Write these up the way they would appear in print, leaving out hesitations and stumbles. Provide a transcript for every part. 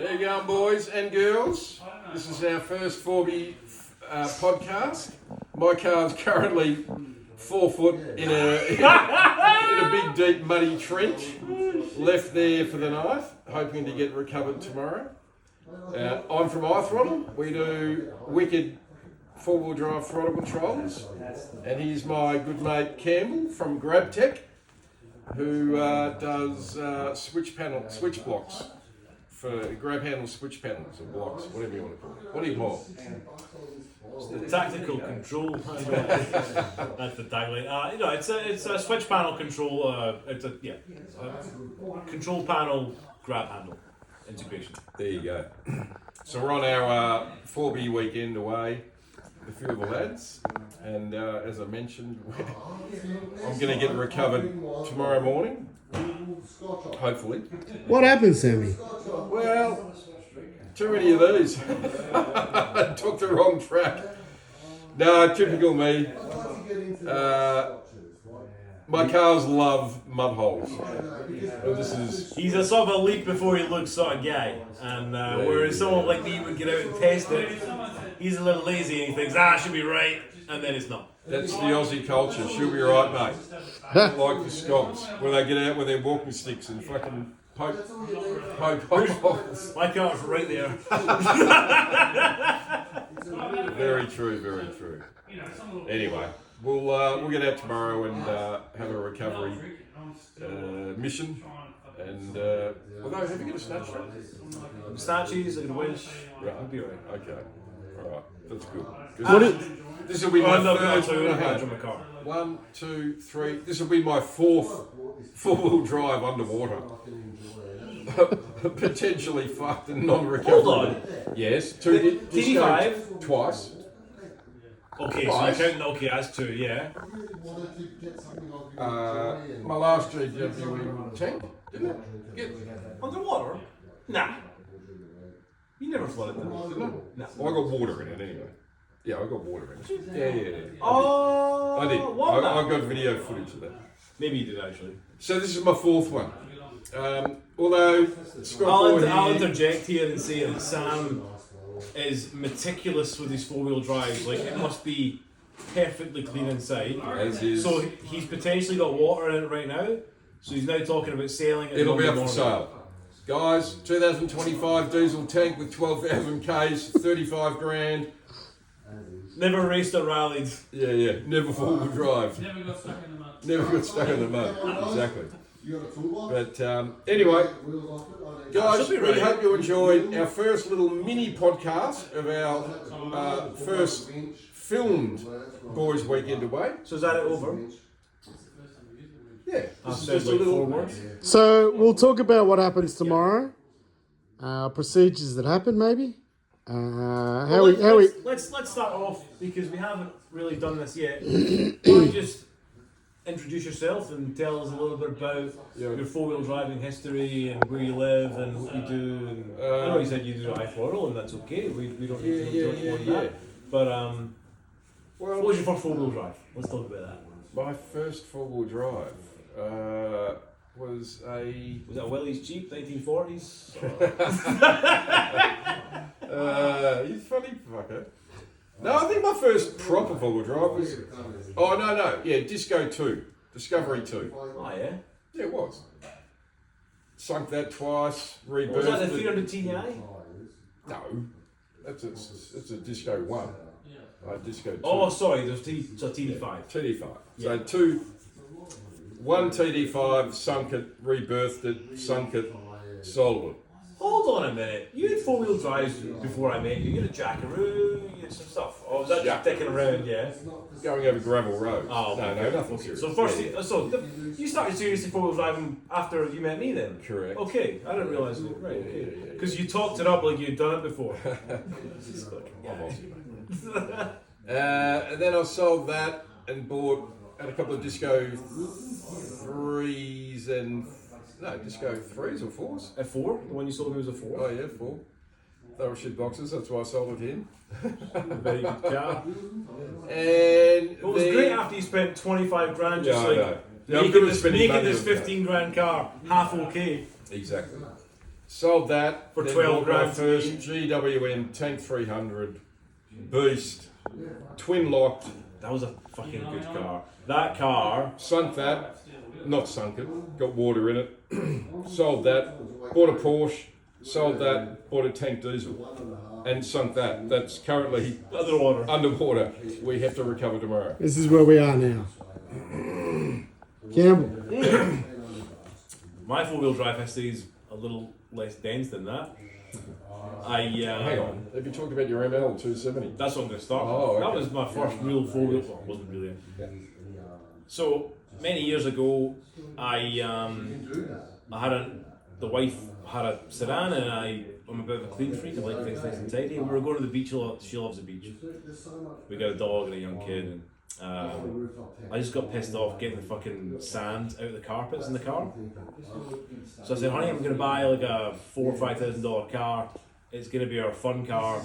There you go, boys and girls. This is our first Forby podcast. My car's currently 4 foot in a big, deep, muddy trench. Left there for the night, hoping to get recovered tomorrow. I'm from iThrottle. We do wicked four-wheel drive throttle controls. And here's my good mate Campbell from GrabTech, who does switch blocks. For grab handle switch panels or blocks, whatever you want to call it. What do you call it? The tactical control. That's the tagline. It's a switch panel control. It's a control panel grab handle integration. There you go. So we're on our 4B weekend away with a few of the lads, and as I mentioned, I'm going to get recovered tomorrow morning. Hopefully. What happened, Sammy? Well, too many of these. I took the wrong track. No, typical me. My cars love mud holes. He's a sort of a leap before he looks sort of guy, and whereas someone like me would get out and test it, he's a little lazy and he thinks, I should be right, and then it's not. That's the Aussie culture. She'll be right, mate. Like the Scots, when they get out with their walking sticks and fucking poke holes. My car's right there. Very true, very true. Anyway, we'll get out tomorrow and have a recovery mission. And although, have you got a snatch strap? Snatches, I can winch. Right. I'll be right. Okay. All right. That's good. This will be my third. Car. 1, 2, 3. This will be my fourth four-wheel drive underwater. Potentially fucked and non-recoverable. Hold on. Yes. Two. TD5 twice. Okay, so you're counting. Okay, that's 2. Yeah. My last GW tank, didn't it? Get Underwater? Nah. You never flooded them. No. Well, I got water in it anyway. Yeah, I got water in it. Yeah. Oh, I did. I got video footage of that. Maybe you did actually. So this is my fourth one. Although I'll interject here and say that Sam is meticulous with his four-wheel drives. Like, it must be perfectly clean inside. As is. So he's potentially got water in it right now. So he's now talking about sailing it. It'll be up for sale. Guys, 2025 diesel tank with 12,000 Ks, 35 grand. Never raced or rallied. Yeah. Never four-wheel drive. Never got stuck in the mud. Never got stuck in the mud. Exactly. But anyway, guys, we hope you enjoyed our first little mini podcast of our first filmed Boys Weekend Away. So is that it over? Yeah. This is just a little. So we'll talk about what happens tomorrow. Procedures that happen, maybe. Let's start off because we haven't really done this yet. Why don't you just introduce yourself and tell us a little bit about your four-wheel driving history and where you live and what you do. And I know you said you do iThrottle, and that's okay. We don't need to talk about that. But what was your first four-wheel drive? Let's talk about that. My first four-wheel drive was that a Willys Jeep, 1940s? You funny fucker. No, I think my first proper four-wheel drive was. Oh no, yeah, Discovery 2. Oh yeah. Yeah, it was. Sunk that twice, rebirthed. Was that the 300 TDI? No, it's a Disco 1. Disco 2. Oh, sorry, there's TD5. TD5. Yeah. So one TD5, sunk it, rebirthed it, sunk it, sold it. Hold on a minute. You had four-wheel drives before I met you. You had a Jackaroo, you had some stuff. Or was that just dicking around, yeah? Going over gravel roads. Oh, no, okay. nothing serious. So first, you started seriously four-wheel driving after you met me then? Correct. Okay, I didn't realise it. Right, okay. Yeah. Because you talked it up like you'd done it before. And then I sold that and had a couple of Disco 3s and... No, Disco 3s or 4s. A 4? The one you sold me was a 4? Oh yeah, 4. They were shit boxes, that's why I sold it to him. Very good car. And it was great after you spent 25 grand just making this 15 grand car half okay. Exactly. Sold that For then 12 bought my grand. first GWM Tank 300 Beast, twin locked. That was a fucking good car. That car. Sunk that, not sunk it, got water in it. Sold that, bought a Porsche, sold that, bought a tank diesel, and sunk that. That's currently Underwater. underwater. We have to recover tomorrow. This is where we are now. Campbell. My four-wheel drive history is a little less dense than that. Hang on, have you talked about your ML 270? That's what I'm going to start with. Oh, okay. That was my first real four-wheel. Well, it wasn't really. So many years ago, the wife had a sedan, and I'm a bit of a clean freak. I like things nice and tidy. And we were going to the beach a lot. She loves the beach. We got a dog and a young kid, and I just got pissed off getting the fucking sand out of the carpets in the car. So I said, honey, I'm going to buy like a $4,000 or $5,000 car. It's going to be our fun car,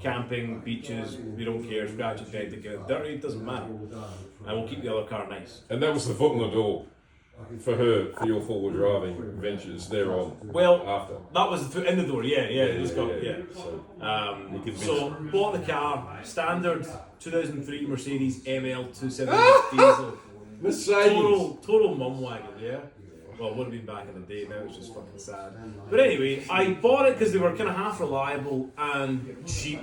camping, beaches, we don't care, scratch it, dent it, get it dirty, it doesn't matter. And we'll keep the other car nice. And that was the foot in the door for her, for your forward driving ventures thereon. Well, after. that was the foot in the door, yeah, it's got, yeah. So, So, bought the car, standard 2003 Mercedes ML 270 diesel. Mercedes. Total mum wagon, yeah. Well, it would have been back in the day, now it's just fucking sad. But anyway, I bought it because they were kind of half reliable and cheap.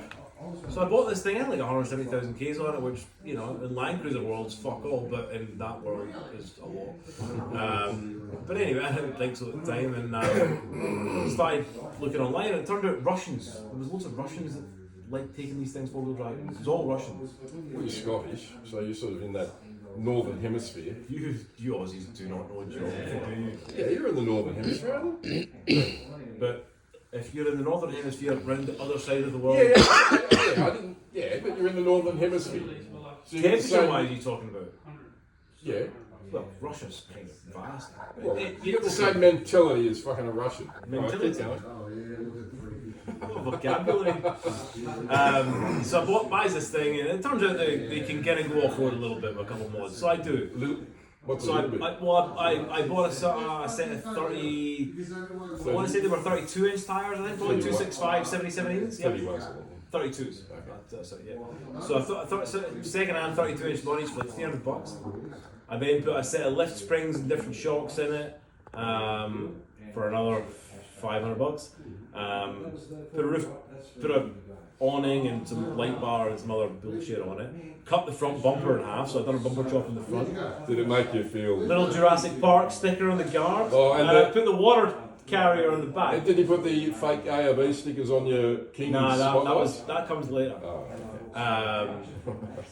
So I bought this thing, I had like 170,000 Ks on it, which, you know, in Land Cruiser world's fuck all, but in that world is a lot. But anyway, I didn't think so at the time, and started looking online, and it turned out Russians. There was loads of Russians that liked taking these things four-wheel drive. It was all Russians. Well, you're Scottish, so you're sort of in that northern hemisphere. You Aussies do not know geography, do you? Yeah, you're in the northern hemisphere, aren't you? But if you're in the northern hemisphere, around the other side of the world, Yeah, but you're in the northern hemisphere. So you get the temperature same, wise, are you talking about? yeah. Well, Russia's kind of vast. Well, you get the same mentality as fucking a Russian. Mentality? Right, keep going. Vocabulary. So I buys this thing, and it turns out they can kind of go off road a little bit with a couple mods. So I do. What's a So little bit? I bought a set of 30. I want to say they were 32-inch tires. I think probably 265, 77 inches. Yeah. 32s. That's it, yeah. So I thought second-hand 32-inch bodies for like $300. I then put a set of lift springs and different shocks in it for another $500. Put a awning and some light bar and some other bullshit on it. Cut the front bumper in half, so I've done a bumper chop in the front. Did it make you feel? Little Jurassic Park sticker on the guard. Oh, and I put the water carrier on the back. And did you put the fake ARB stickers on your King spotlights? that comes later. Oh, okay.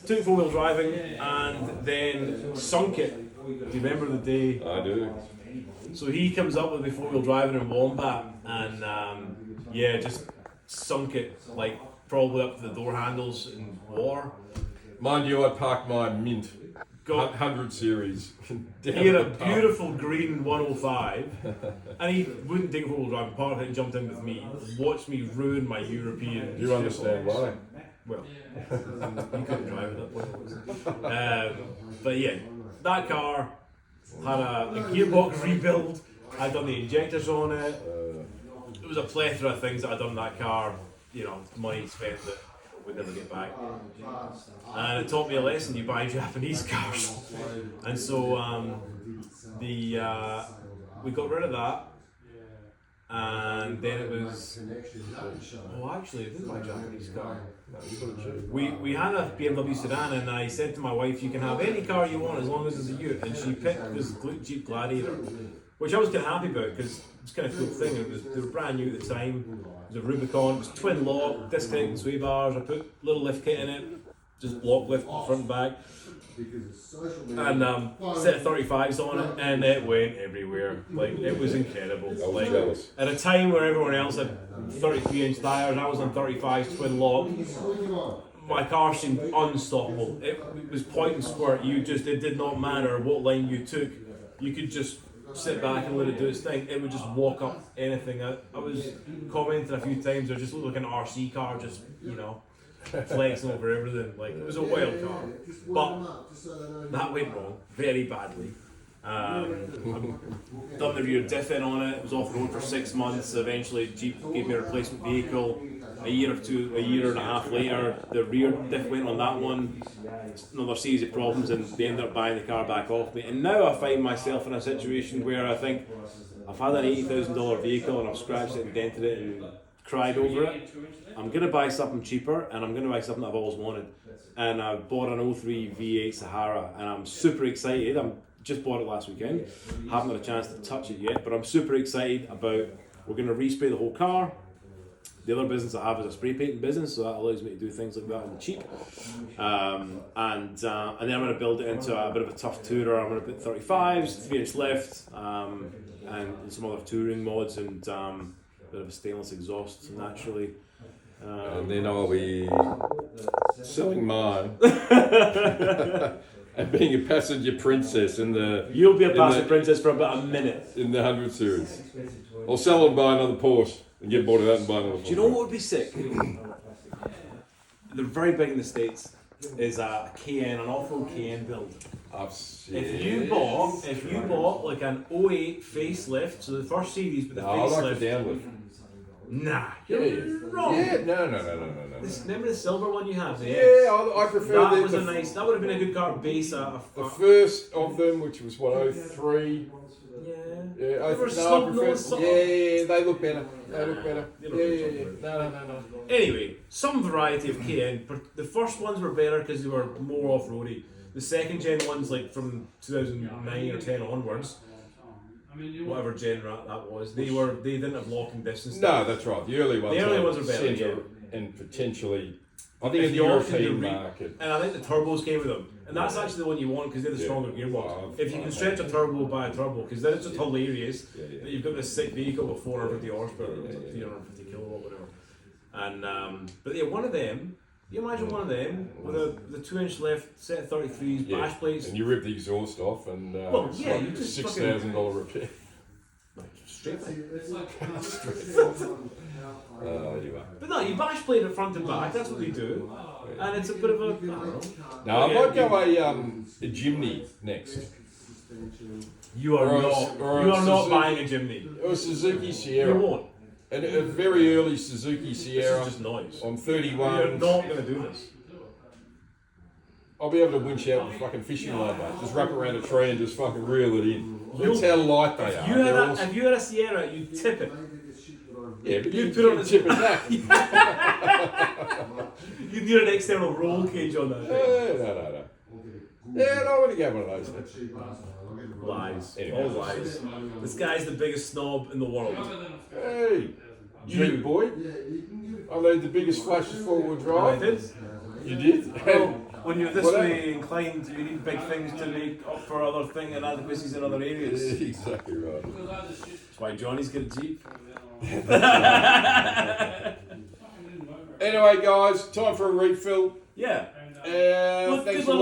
Took four-wheel driving and then sunk it. Do you remember the day? I do. So he comes up with me four-wheel driving in Wombat and just sunk it like probably up to the door handles in water. Mind you, I parked my Mint Got 100 series. He had a beautiful green 105, and he wouldn't take a four-wheel drive and parked it and jumped in with me. Watched me ruin my European. Do you understand why? Well, you couldn't drive at that point. But yeah, that car had a gearbox rebuild. I'd done the injectors on it. It was a plethora of things that I'd done in that car. You know, money spent that we'd never get back. And it taught me a lesson: you buy Japanese cars. And so we got rid of that. And then it was, actually I didn't buy a Japanese car. We had a BMW sedan, and I said to my wife, you can have any car you want as long as it's a Ute. And she picked this Jeep Gladiator, which I was kind of happy about because it's kind of a cool thing. They were brand new at the time. It was a Rubicon, it was twin lock, disconnecting sway bars. I put little lift kit in it, just block lift front and back. And set of 35s on it, and it went everywhere. Like, it was incredible. Like, at a time where everyone else had 33-inch tires, I was on 35s twin lock. My car seemed unstoppable. It was point and squirt. It did not matter what line you took. You could just sit back and let it do its thing. It would just walk up anything. I was commenting a few times, it just looked like an RC car, just, you know, flexing over everything. Like, it was a wild car. But that went wrong very badly. I've done the rear diff in on it. It was off road for 6 months. Eventually, Jeep gave me a replacement vehicle. A year and a half later, the rear diff went on that one. Another series of problems, and they ended up buying the car back off me. And now I find myself in a situation where I think I've had an $80,000 vehicle and I've scratched it and dented it and cried over it. I'm going to buy something cheaper, and I'm going to buy something I've always wanted. And I bought an 03 V8 Sahara, and I'm super excited. I'm just bought it last weekend. Haven't had a chance to touch it yet, but I'm super excited about. We're going to respray the whole car. The other business I have is a spray painting business, so that allows me to do things like that on the cheap. And then I'm going to build it into a bit of a tough tourer. I'm going to put 35s, 3-inch lift, and some other touring mods, and a bit of a stainless exhaust naturally. And then I'll be selling mine and being a passenger princess in the. You'll be a passenger princess for about a minute. In the 100 series. Or sell and buy another Porsche and get bored of that and buy another Porsche. Do you know what would be sick? They're very big in the States. Is a KN, an off-road KN build. If you bought like an 08 facelift, so the first series, but the facelift. I like the downlift. Nah, you're wrong. Yeah, no. Remember the silver one you had? Yeah, I prefer that. that. Was a nice. That would have been a good car base. The first of them, which was 03. Yeah. Yeah, I prefer. Yeah, they look better. Yeah. No. Anyway, some variety of KN. The first ones were better because they were more off-roady. The second gen ones, like from 2009 or 10 onwards, whatever gen that was, they didn't have locking distance. No, that's right. The early ones are better, yeah. And potentially, I think in the European market. And I think the turbos came with them, and that's actually the one you want because they're the stronger gearbox. If you can stretch a turbo, buy a turbo, because then it's just hilarious that you've got this sick vehicle with 450 horsepower, 350 kilowatt, whatever. And but yeah, one of them. You imagine one of them with the 2-inch left, set of 33s, bash plates. And you rip the exhaust off and you just $6,000 repair. Straight Anyway. But no, you bash plate it front and back, that's what they do. And it's a bit of a, I don't know. No, I might go a Jimny next. You are not buying a Jimny. Or a Suzuki Sierra. You won't. And a very early Suzuki Sierra. This is just noise. On 31. You're not going to do this. I'll be able to winch out the fucking fishing line, mate. Just wrap around a tree and just fucking reel it in. That's how light they are. If you had a Sierra, you'd tip it. Yeah, but you'd put it on the tip of that. You'd need an external roll cage on that thing. No. Yeah, no, I want to get one of those. Lies. Anyway. All lies. This guy's the biggest snob in the world. Hey, Jeep boy. I laid the biggest flashes forward drive. I did. You did? Well, when you're this way inclined, you need big things to make up for other things and inadequacies in other areas. Exactly right. That's why Johnny's got a Jeep. Anyway, guys, time for a refill. Yeah. Thanks a lot.